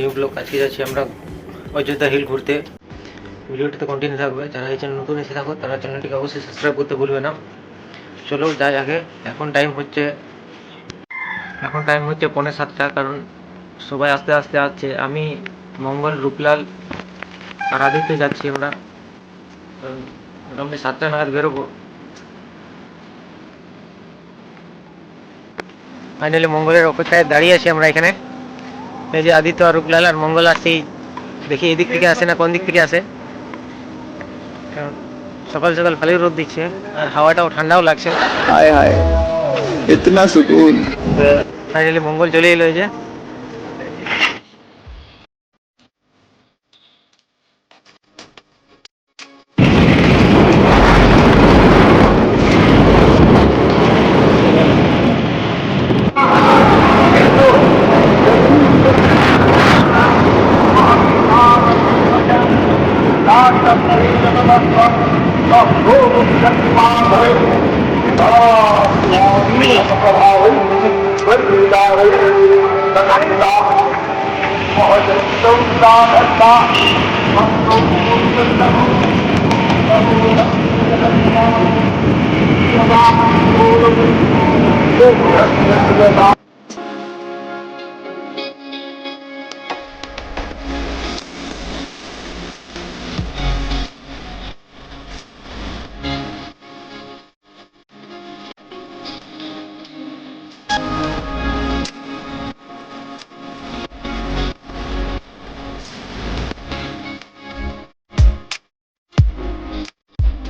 New blog. আজকে যাচ্ছি আমরা অযোধ্যা হিল ঘুরতে। ভিডিওটিতে কন্টিনিউ থাকবে। যারা এই চ্যানেল নতুন এসে থাকো তারা চ্যানেলটিকে অবশ্যই সাবস্ক্রাইব করতে ভুলবে না। চলো যাই আগে। এখন টাইম হচ্ছে 6:45, কারণ সবাই আস্তে আস্তে আসছে। আমি, মঙ্গল, রূপলাল আর আদিত্য যাচ্ছি আমরা। মোটামুটি 7টা নাগাদ বেরোবো। ফাইনালি মঙ্গলের অপেক্ষায় দাঁড়িয়ে আছি আমরা এখানে। এই যে আদিত্য আর রূপলাল আর মঙ্গল আসছেই। দেখি এদিক থেকে আসে না কোন দিক থেকে আসে। কারণ সকাল সকাল ভালোই রোদ দিচ্ছে আর হাওয়াটাও ঠান্ডাও লাগছে। हाय हाय इतना सुकून। ফাইনালি মঙ্গল চলে এলো। এই যে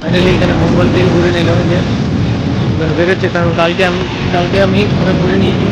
ফাইনালি এখানে মঙ্গল তেল ঘুরে নিল। যে বেরোচ্ছে, কারণ কালকে আমি ওরা ঘুরে নিয়েছি।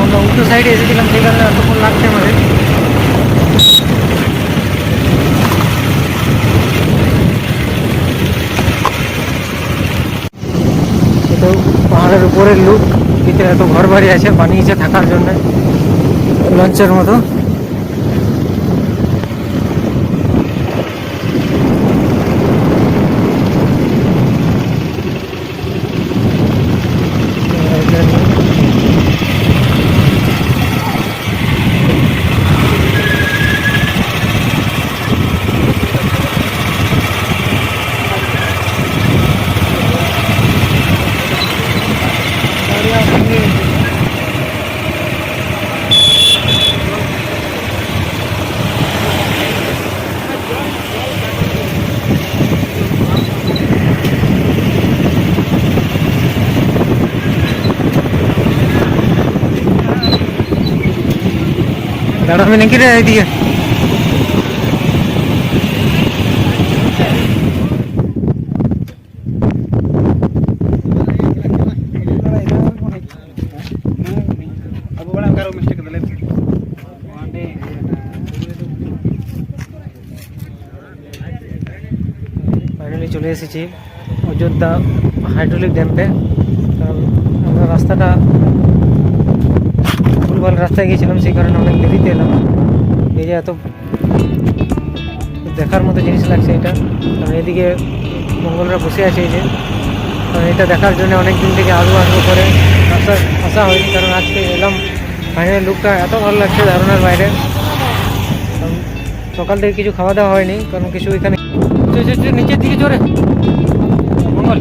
আমরা উল্টো সাইডে এসেছিলাম, সেই কারণে এতক্ষণ লাগছে আমাদের। তো পাহাড়ের উপরের লুক, ভিতরে এত ঘর বাড়ি আছে বানিয়েছে থাকার জন্য, লঞ্চের মতো। দাঁড়াবে নাকি রে এদিকে? ফাইনালি চলে এসেছি অযোধ্যা হাইড্রোলিক ড্যাম্পে। কারণ আমরা রাস্তাটা ভুলভাল রাস্তায় গিয়েছিলাম, সেই কারণে অনেক দেরিতে এলাম। এই যে এত দেখার মতো জিনিস লাগছে এটা, কারণ এদিকে মঙ্গলরা বসে আছে এই যে। কারণ এটা দেখার জন্য অনেক দিন থেকে আসবো করে আসা হয়নি, কারণ আজকে এলাম। ফাইনাল লুকটা এত ভালো লাগছে, ধারণার বাইরে। কারণ সকাল থেকে কিছু খাওয়া দাওয়া হয়নি, কারণ কিছু এখানে নিচের দিকে জোরে মঙ্গল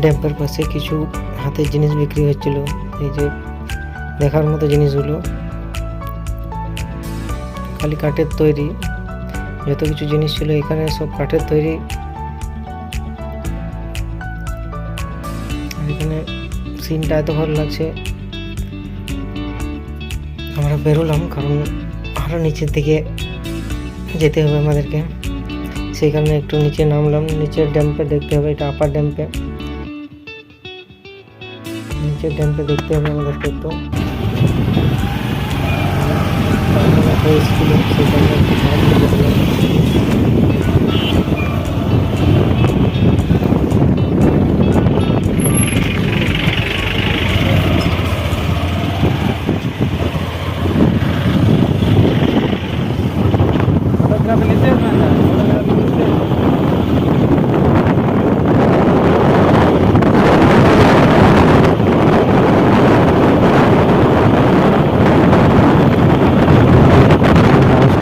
ড্যাম্পের পাশে কিছু হাতের জিনিস বিক্রি হচ্ছিল। এই যে দেখার মতো জিনিসগুলো খালি কাঠের তৈরি, যত কিছু জিনিস ছিল এখানে সব কাঠের তৈরি। এখানে সিনটা এত ভালো লাগছে। আমরা বেরোলাম, কারণ আরো নিচের দিকে যেতে হবে আমাদেরকে, সেই কারণে একটু নিচে নামলাম। নিচের ড্যাম্পে দেখতে হবে, এটা আপার ড্যাম্পে। নিচের ড্যাম্পে দেখতে হবে আমাদেরকে একটু। সেই কারণে একটু সাহায্য করলাম।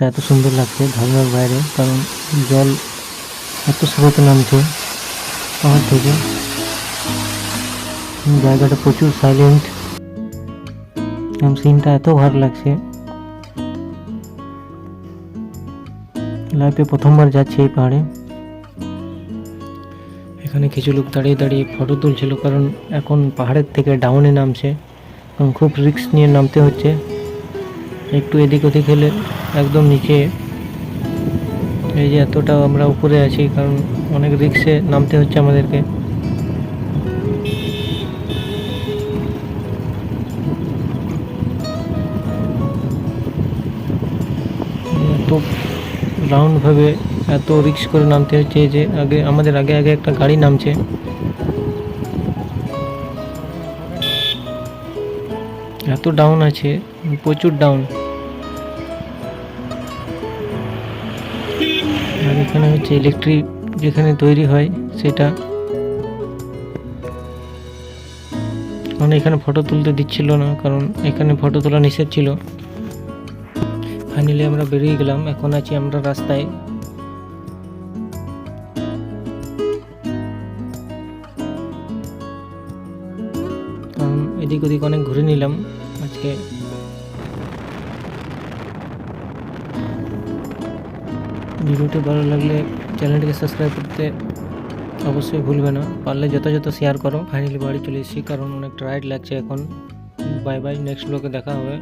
এত সুন্দর লাগছে ধারণার বাইরে, কারণ জল এত স্রোত নামছে পাহাড় থেকে। জায়গাটা প্রচুর সাইলেন্ট, সিনটা এত ভালো লাগছে। লাইফে প্রথমবার যাচ্ছি এই পাহাড়ে। এখানে কিছু লোক দাঁড়িয়ে দাঁড়িয়ে ফটো তুলছিল, কারণ এখন পাহাড়ের থেকে ডাউনে নামছে, কারণ খুব রিস্ক নিয়ে নামতে হচ্ছে। একটু এদিক ওদিক হলে একদম নিচে। এই যে এতটা আমরা উপরে আছি, কারণ অনেক রিস্কে নামতে হচ্ছে আমাদেরকে। এত রাউন্ডভাবে এত রিস্ক করে নামতে হচ্ছে যে আমাদের আগে একটা গাড়ি নামছে। এত ডাউন আছে, প্রচুর ডাউন। আর এখানে হচ্ছে ইলেকট্রিক যেখানে তৈরি হয় সেটা, মানে এখানে ফটো তুলতে দিচ্ছিল না, কারণ এখানে ফটো তোলা নিষেধ ছিল। ফাইনালি আমরা বেরিয়ে গেলাম, এখন আছি আমরা রাস্তায়। কারণ এদিক ওদিক অনেক ঘুরে নিলাম আজকে। ভিডিওটি ভালো লাগলে চ্যানেলটিকে সাবস্ক্রাইব করতে অবশ্যই ভুলবে না, পারলে যথাযথ শেয়ার করো। ফাইনালি বাড়ি চলে এসেছি, কারণ অনেক টায়ার্ড লাগছে এখন। বাই বাই, নেক্সট ব্লগে দেখা হবে।